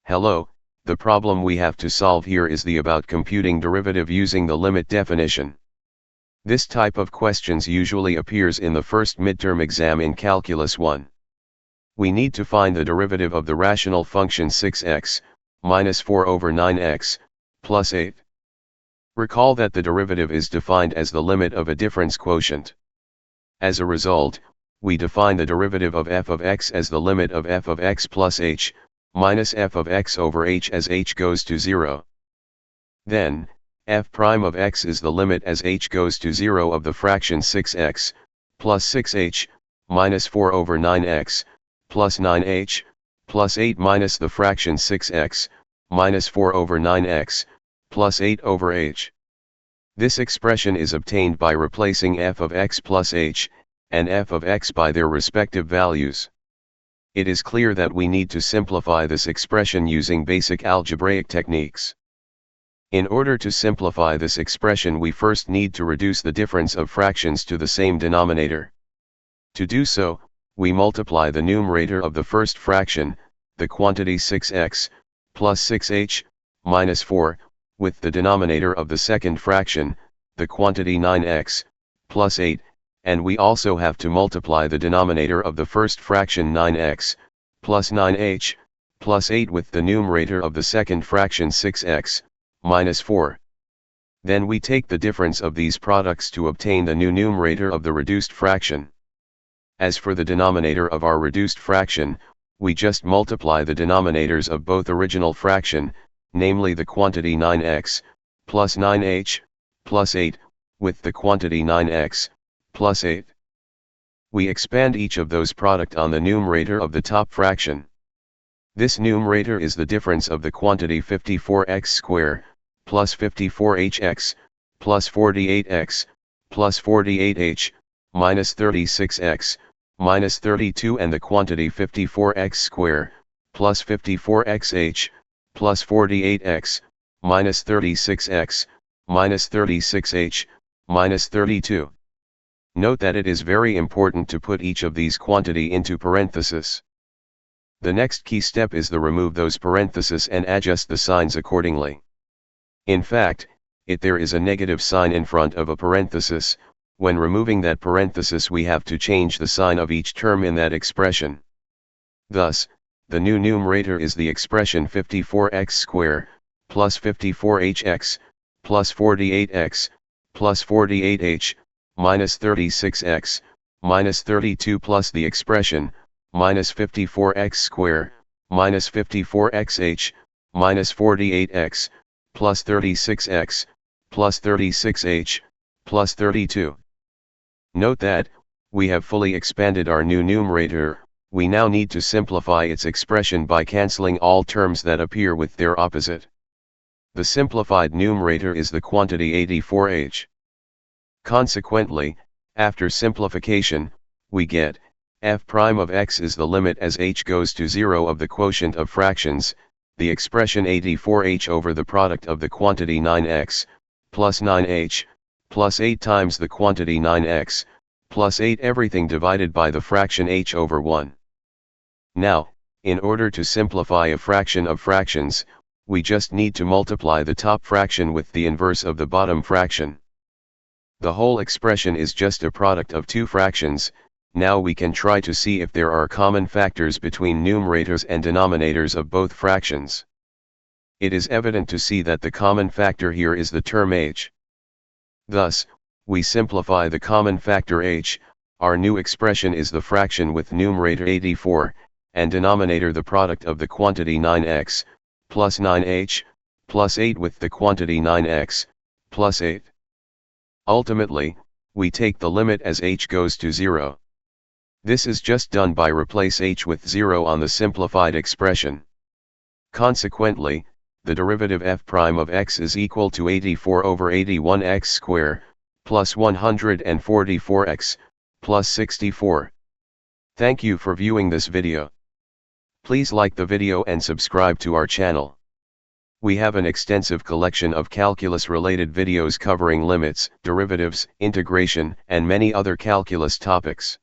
Hello, the problem we have to solve here is the about computing derivative using the limit definition. This type of questions usually appears in the first midterm exam in Calculus 1. We need to find the derivative of the rational function 6x, minus 4 over 9x, plus 8. Recall that the derivative is defined as the limit of a difference quotient. As a result, we define the derivative of f of x as the limit of f of x plus h, minus f of x over h as h goes to 0. Then, f prime of x is the limit as h goes to 0 of the fraction 6x, plus 6h, minus 4 over 9x, plus 9h, plus 8 minus the fraction 6x, minus 4 over 9x, plus 8 over h. This expression is obtained by replacing f of x plus h, and f of x by their respective values. It is clear that we need to simplify this expression using basic algebraic techniques. In order to simplify this expression, we first need to reduce the difference of fractions to the same denominator. To do so, we multiply the numerator of the first fraction, the quantity 6x, plus 6h, minus 4, with the denominator of the second fraction, the quantity 9x, plus 8, and we also have to multiply the denominator of the first fraction 9x, plus 9h, plus 8 with the numerator of the second fraction 6x, minus 4. Then we take the difference of these products to obtain the new numerator of the reduced fraction. As for the denominator of our reduced fraction, we just multiply the denominators of both original fraction, namely the quantity 9x, plus 9h, plus 8, with the quantity 9x, plus 8. We expand each of those product on the numerator of the top fraction. This numerator is the difference of the quantity 54x square, plus 54hx, plus 48x, plus 48h, minus 36x, minus 32 and the quantity 54x square, plus 54xh, plus 48x, minus 36x, minus 36h, minus 32. Note that it is very important to put each of these quantity into parenthesis. The next key step is to remove those parentheses and adjust the signs accordingly. In fact, if there is a negative sign in front of a parenthesis, when removing that parenthesis we have to change the sign of each term in that expression. Thus, the new numerator is the expression 54x square, plus 54hx, plus 48x, plus 48h, minus 36x, minus 32 plus the expression, minus 54x square, minus 54xh, minus 48x, plus 36x, plus 36h, plus 32. Note that, we have fully expanded our new numerator. We now need to simplify its expression by cancelling all terms that appear with their opposite. The simplified numerator is the quantity 84h. Consequently, after simplification, we get, f prime of x is the limit as h goes to 0 of the quotient of fractions, the expression 84h over the product of the quantity 9x, plus 9h, plus 8 times the quantity 9x, plus 8 everything divided by the fraction h over 1. Now, in order to simplify a fraction of fractions, we just need to multiply the top fraction with the inverse of the bottom fraction. The whole expression is just a product of two fractions. Now we can try to see if there are common factors between numerators and denominators of both fractions. It is evident to see that the common factor here is the term h. Thus, we simplify the common factor h. Our new expression is the fraction with numerator 84, and denominator the product of the quantity 9x, plus 9h, plus 8 with the quantity 9x, plus 8. Ultimately, we take the limit as h goes to 0. This is just done by replace h with 0 on the simplified expression. Consequently, the derivative f prime of x is equal to 84 over 81x square, plus 144x, plus 64. Thank you for viewing this video. Please like the video and subscribe to our channel. We have an extensive collection of calculus-related videos covering limits, derivatives, integration, and many other calculus topics.